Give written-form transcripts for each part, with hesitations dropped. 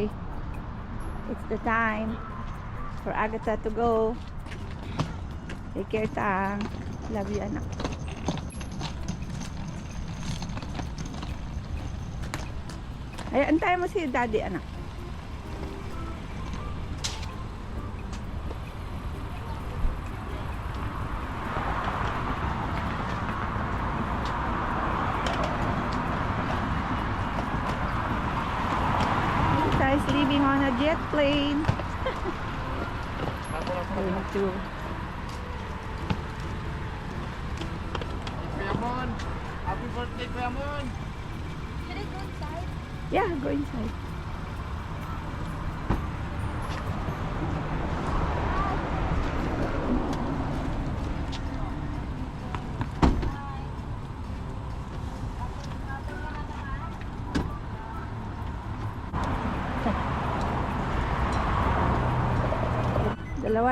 bye. It's the time for Agatha to go. Take care, Tang. Love you, anak. Ay, antayin mo si Daddy, anak. Guys, living on a jet plane. Going to Kuya Mon, happy birthday Kuya Mon. Should I go inside? yeah, go inside.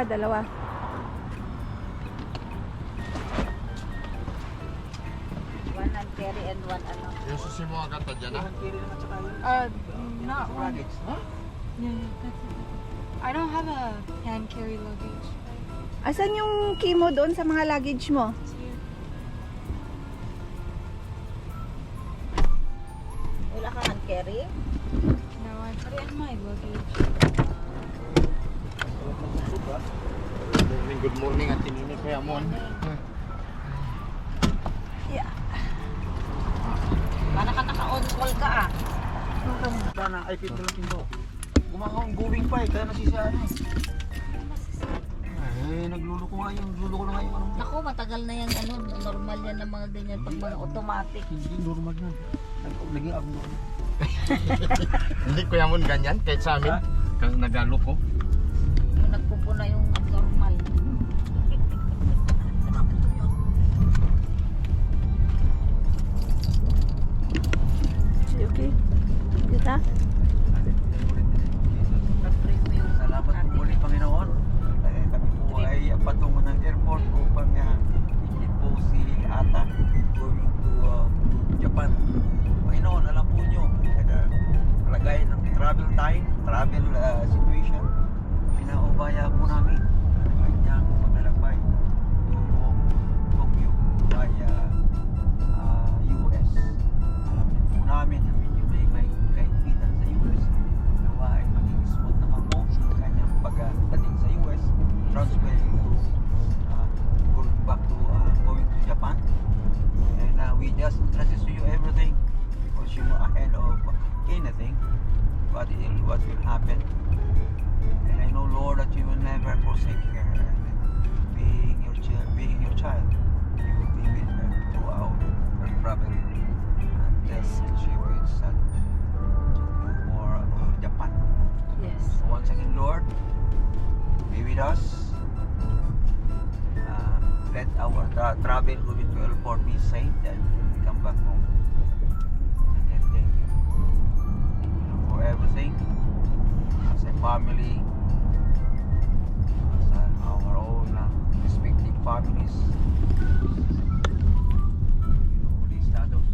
Dalawa. One and carry and one ano. Yung susi mo agad ta dyan ah. Not one. Huh? Yeah, that's it. I don't have a hand carry luggage. Asan yung key mo doon sa mga luggage mo? It's here. Wala kang hand carry? No, I put it in my luggage. Good morning at tinini Kuya Mon. Yeah. Para ka naka-on call ka ah. Sana ay pito lang pinto. Gumakang going pa eh, kaya nasisya ano eh. Eh, nagluluko nga yung, nagluluko na nga yung ano. Naku, matagal na yan ano. Normal yan ng mga ganyan pag mga automatic. Hindi normal yan. Naging abnormal. Hindi Kuya Mon ganyan kahit sa amin. Kang nagaloko. Yung nagpupuna yung abnormal. You okay? Good ha? Pag-pray mo yung Salamat po muli Panginoon. Kami po ay patungo ng airport upang ikin po si Ata going to Japan. Panginoon, alam po nyo, kalagayan ng travel time, travel situation, pinaubaya po namin ang kanyang paglalakbay tungo Tokyo via US. Alam din po namin na medyo may kaibigan sa US. Nawa ay maging smooth naman po ang kanyang pagdating sa US, transferring to going back to going to Japan. And we just entrusted to you everything because you know ahead of anything what will happen. And I know Lord that you will never forsake her. And being your child, you will be with her throughout her travel until she reaches Tokyo or Japan. Yes. So once again, Lord, be with us. Let our travel going to airport be safe and we come back home. And thank you. Thank you Lord, for everything. As a family, as our own respective families. You know, these status.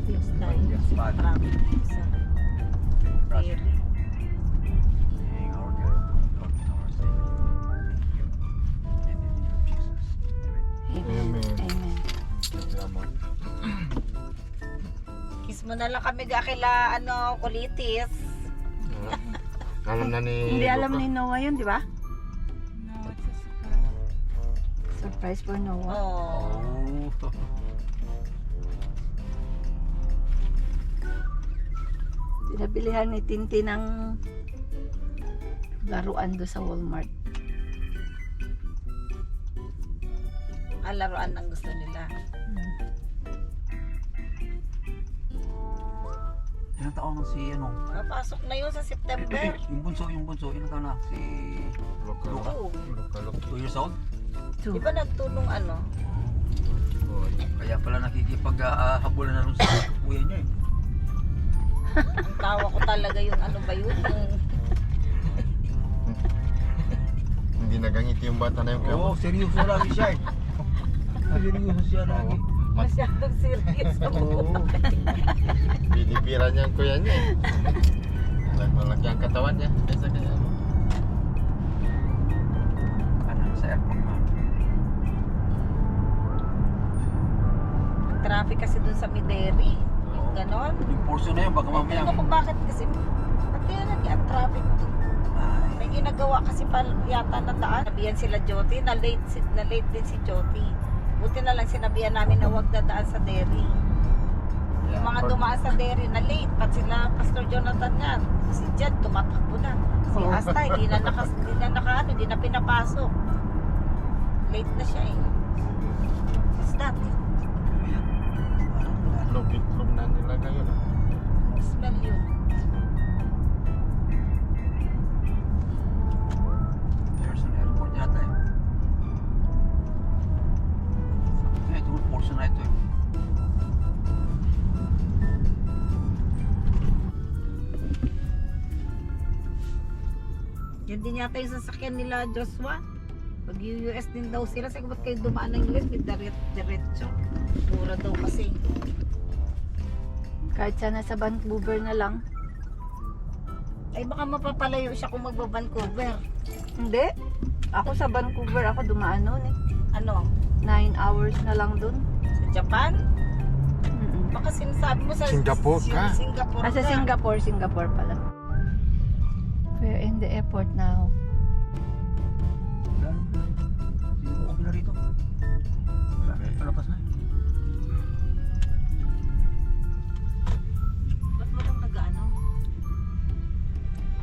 Yes, tayo. Yes, Father. Travel sa ferry. Being our God, Lord, and our Savior. Thank you. In the name of Jesus. Amen. Amen. Amen. Amen. Kuya Mon. Kiss mo na lang kami kakila ano, kulitis. Alam na ni Hindi alam Luca. ni Noah yun, di ba? No, it's a surprise. Surprise for Noah. Oh. Pinabilihan ni Tintin ng laruan do sa Walmart. Ang laruan ang gusto nila. Ilang taon na si ano? Papasok na yun sa September. Yung bunso, ilang taon na? Si Luca. Luca. Luca. 2 years old? Di ba nagtulong ano? Kaya pala nakikipag-habulan na rin sa kuya niya eh. Ang tawa ko talaga yung ano ba yun? Yung Hindi nagangiti yung bata na yung Kuya Oo, Mon. seryoso lagi siya eh. Seryoso siya lagi. Masyadong serious sa Oo. Binibira niya ang kuya niya eh. Malaki ang katawan niya. Kaysa kaya ano. Ano, sa airport na. Traffic kasi dun sa Mideri. Yung ganon. Yung portion na yun, baka mamaya. Ano kung bakit kasi ba't kaya ang traffic dun? May ginagawa kasi pa yata na daan. Sinabihan sila Joti, na late din si Joti. Buti na lang sinabihan namin na huwag dadaan sa dairy. Yung mga dumaan sa dairy na late, pat sila Pastor Jonathan yan. Si Jed tumatakbo na. Si Asta hindi na pinapasok. Late na siya eh. What's that? Log na nila ngayon. Smell yun. There's an airport yata eh. Ito yung portion na ito eh. Yan din yata yung sasakyan nila Joshua. Pag US din daw sila, sige ba't kayo dumaan ng US? May diretso. Mura daw kasi. Kahit sana sa Vancouver na lang. Ay baka mapapalayo siya kung magba-Vancouver. Hindi. Ako sa Vancouver, ako dumaan noon eh. Ano? 9 hours na lang dun. Sa Japan? Mm-mm. Baka sinasabi mo sa Singapore ka. Singapore Sa ka. Singapore pala. We're in the airport now. Wala naman. Sino okay na rito? Wala, palapas na eh. Ba't mo lang nag-ano?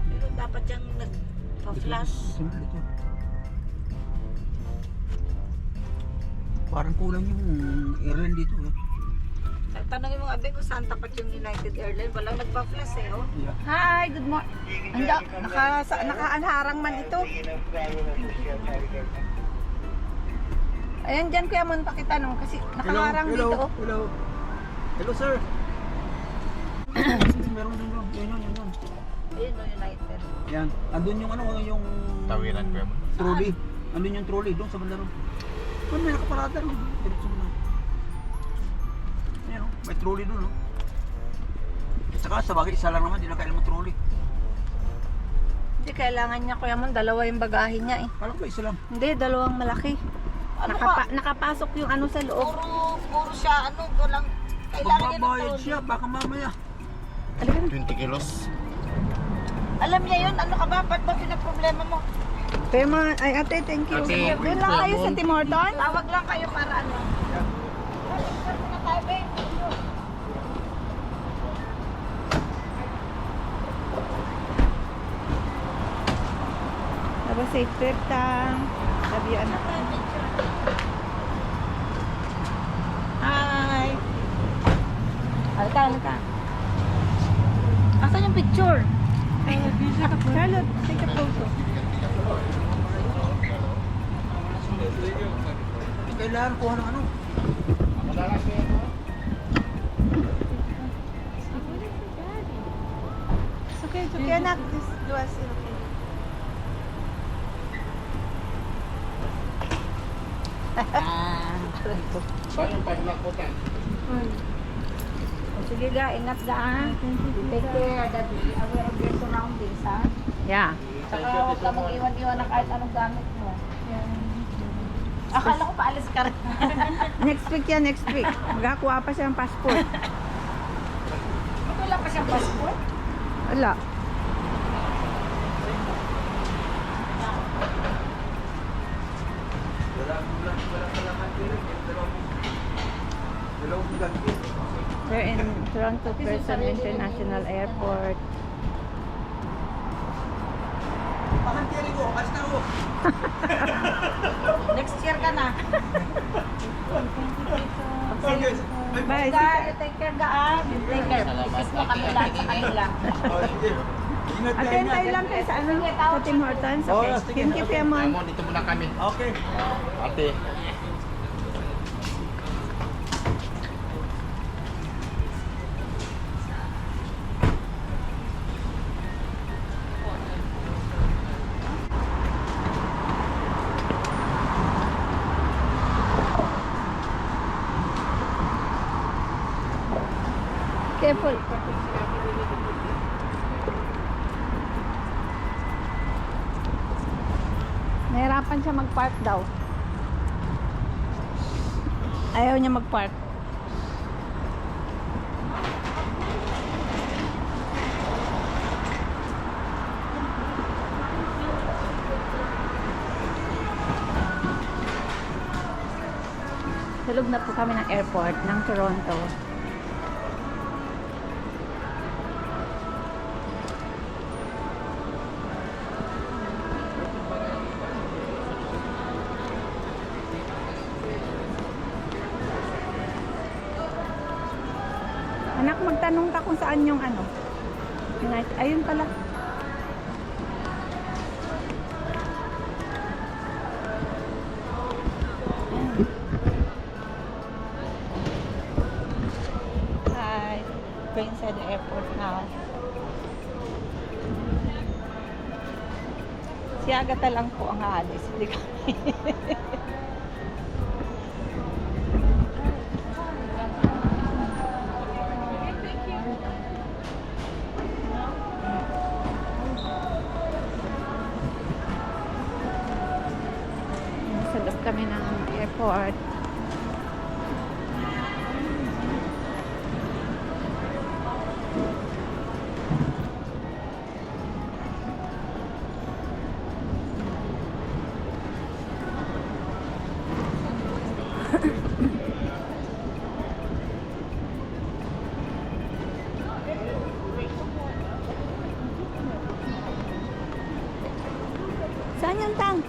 Pero dapat yung nag-flash. Sunod ito. Parang kulang yung airline dito eh. Tanongin mo nga kung saan tapat yung United Airlines. Walang nagpa-flash eh, oh. Yeah. Hi, good morning. Nakaanharang man ito. Ayan dyan kuya Mon, pakitanong kasi nakaharang dito. Oh. Hello. Hello sir. Meron din yun. Yun. Ayun, no, United. Yan. Andun yung ano, yung Tawiran kuya mo. trolley. Andun yung trolley doon sa banda ron. Doon may nakaparada ron. Diretso na. Ayan o, may trolley doon o. Saka sa bagay, isa lang naman, di na kailan mo trolley. Hindi kailangan niya kuya Mon, dalawa yung bagahe niya eh. Parang ba isa lang? Hindi, dalawang malaki. Ano ba? Nakapasok yung ano sa loob. Puro siya, ano, walang kailangan niya ng Magbabayad trolley. siya, baka mamaya. 20 kilos. Alam niya yun, ano ka ba? Ba't ba pinaproblema mo? Pero mga, ay ate, thank you. Ate, Doon lang kayo sa Tim Hortons? Tawag lang kayo para ano. Balik na tayo, babe. Have a safe trip, Tang. Love you, anak. Hi! Halika. Asan yung picture? Charlotte, take a photo. Kailangan kuha ng ano. It's okay, anak. Just do as you okay. Sayang pag nakutan. Sige ga, ingat ga ha. Take care, that be aware of your surroundings ha. Yeah. Saka huwag ka mong iwan-iwan na kahit anong gamit mo. Akala ko paalis ka rin. Next week yan, next week. Magkakuha pa siya ng passport. Wala pa siyang passport. Wala. Dalawang lagi. We're in Toronto Pearson International Airport. Pakantiri ko, alis na ako. Next year ka na. Okay. Bye. Ga, take care ga ha. Take care. Ikis mo kami lahat sa kanila. Oh, sige. Ingat ka, Attend ingat. tayo lang kayo sa ano, sa Tim Hortons. Oh, Okay. sige. Thank you, Kuya Mon. Mo, dito muna kami. Okay. Ate. careful. Nahirapan siya mag-park daw. Ayaw niya mag-park. Tulog na po kami ng airport ng Toronto. Anak, magtanong ka kung saan yung ano. United. Ayun pala. Hi. We're inside the airport now. Si Agatha lang po ang aalis. Hindi kami. Nasa loob kami ng airport. Saan yung tang?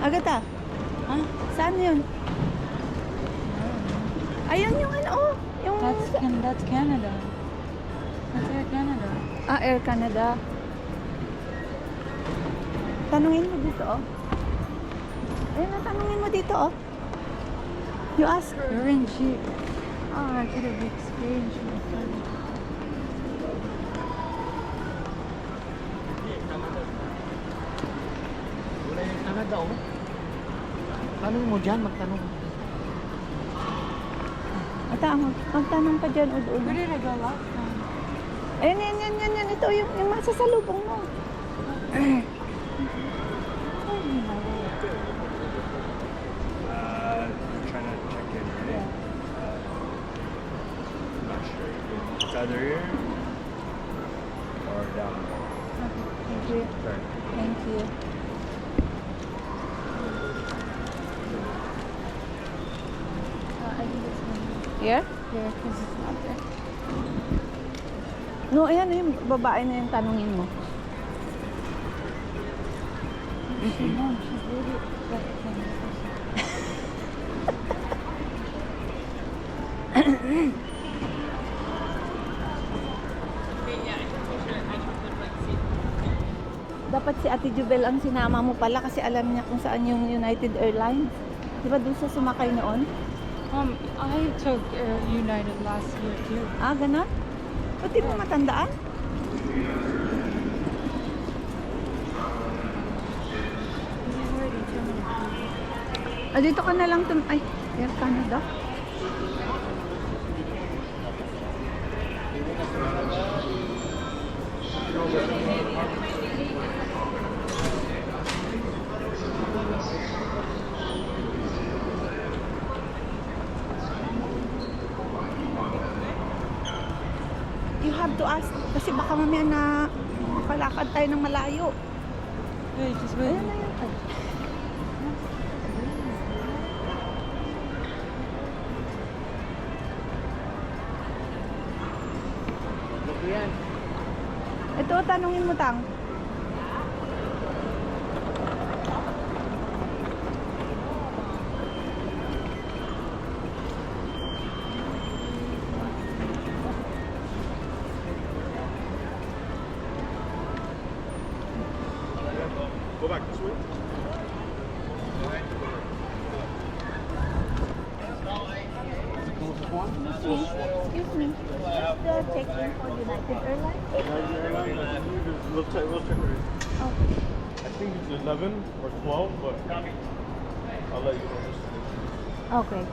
Agatha? Huh? Saan yun? Ayun yung ano, oh. Yung... That's Canada. That's Air Canada. Ah, Air Canada. Tanungin mo dito, oh. Ayun na, tanungin mo dito, oh. You ask her. You're in Jeep. Oh, I could have experienced my friend. Wala yung Canada, oh. Tanong mo dyan, magtanong. Ata, magtanong ka dyan, udo. Where did I go last time? Ayun, yan. Ito yung masasalubong mo. Trying to check in, right? I'm not sure. It's either here or down there. Thank you. Sorry. Thank you. I think it's Here? here because it's not there. No, ayan yung babae na yung tanungin mo. No, she's really like Dapat si Ate Jubel ang sinama mo pala kasi alam niya kung saan yung United Airlines. Di ba doon sa sumakay noon? I took United last year too. Ah, ganon? Ba't di mo matandaan? This is where they tell me. Ah, dito ka na lang ay, Air Canada. You have to ask kasi baka mamaya na palakad tayo ng malayo. Wait, just wait. Ayun na yun. Ay. Ito, tanungin mo, Tang. Go back this way. Excuse me. Is the check-in for United Airlines? We'll check it. Oh, I think it's 11 or 12, but I'll let you know. okay.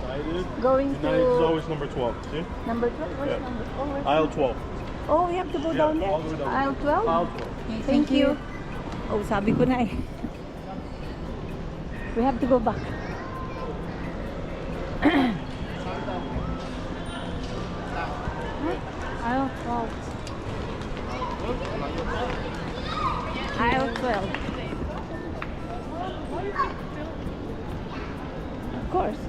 I United. Going United is to always number 12. See? number 12? Where's Yeah. number? Oh, where's Aisle 12. Oh, we have to go Yeah, down there? all the way down. Aisle 12? Aisle 12. Thank you. Oh, sabi ko na eh. We have to go back. Aisle 12. Aisle 12. Of course.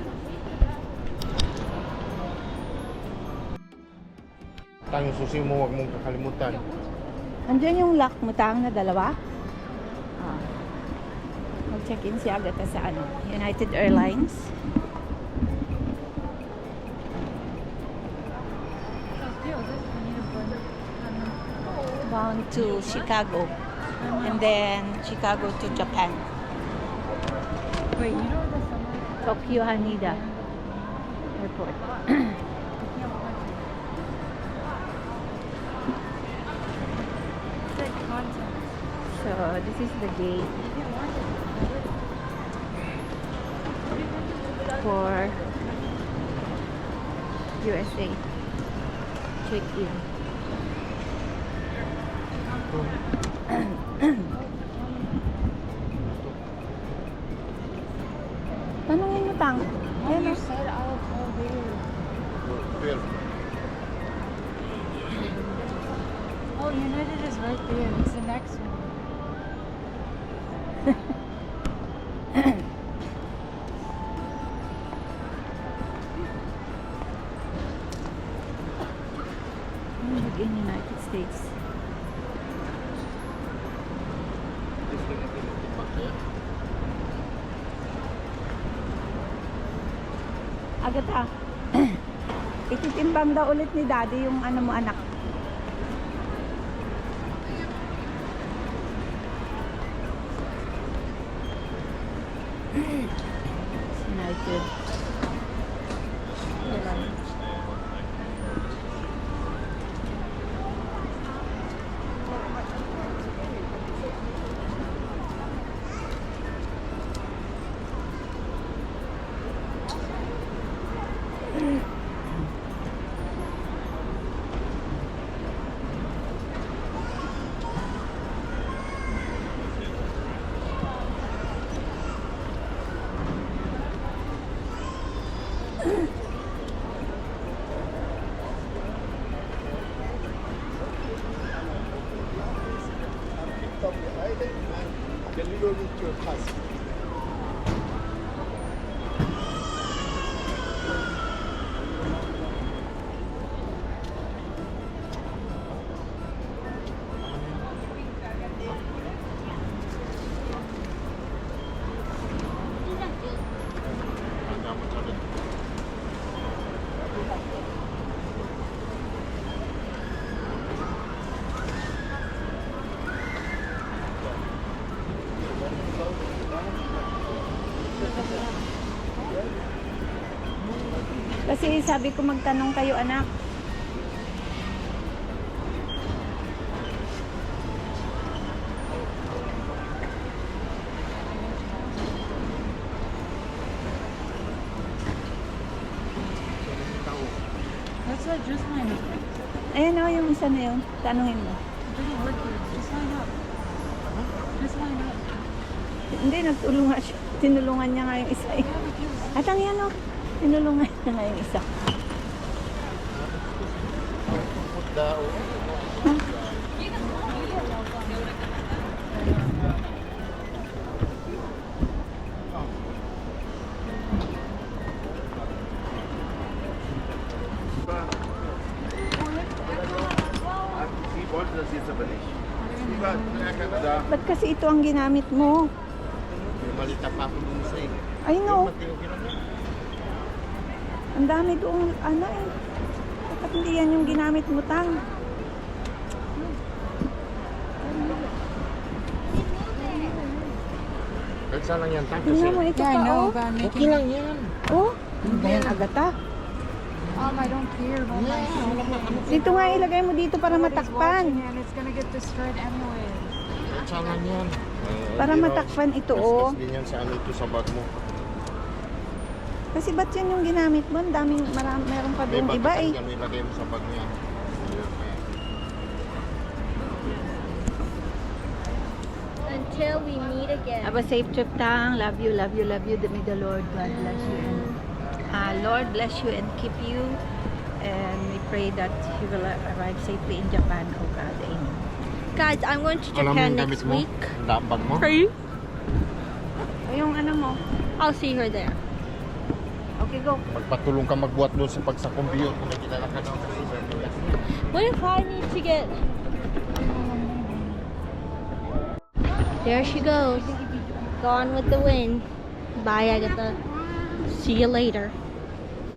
Tang susi mo, wag mong kakalimutan. Andiyan yung lock mo tang na dalawa. Ah. Mag-check-in si Agatha sa ano, United Airlines. Bound to Chicago. And then Chicago to Japan. Wait, you know the summer? Tokyo Haneda Airport. It's like content. So this is the gate for USA check-in. Tanungin mo tang. Oh, Ayan, you oh. said aisle 12 there. 12. Oh, United is right there. It's the next one. In United States. Agatha, ititimbang daw ulit ni Daddy yung ano mo anak. United. Kasi sabi ko magtanong kayo anak. That's what just line up. Ayan o, yung isa na yun. Tanungin mo. It doesn't work here. Just line up. Just line up. Hindi, nagtulungan siya. Tinulungan niya nga yung isa. Yeah, because At ang yan o, tinulungan niya nga yung isa. Dao. Sie wollte das jetzt aber nicht. Sie war da. Ba't kasi ito ang ginamit mo? May malita pa ako dun sa I know. Matingin niya. Ang dami doong ano eh. Dapat hindi yan yung ginamit mo tang. Kahit saan lang yan, tang. Tingnan mo ito yeah, I pa know, oh. but I'm Okay making. lang yan. Oh, ano ba yan Agatha? I don't care about my phone. Dito nga ilagay mo dito para Nobody's matakpan. watching and it's gonna get destroyed anyway. Kahit saan lang yan. Para matakpan ito oh. Din yan sa ano ito sa bag mo. Kasi ba't yun yung ginamit mo? Ang daming, meron pa doon iba eh. Yan, ilagay mo sa bag mo yan. Until we meet again. Have a safe trip, Tang. Love you, love you, love you. May the Lord God bless you. And, Lord bless you and keep you. And we pray that you will arrive safely in Japan, oh God. Amen. Guys, I'm going to Alam mo Japan yung next gamit mo? week. Ang bag mo? O yung ano mo? I'll see her there. Okay, go. Magpatulong ka magbuhat doon sa pagsakumbiyot kung may kilala ka daw. What if I need to get... There she goes. Gone with the wind. Bye, Agatha. See you later.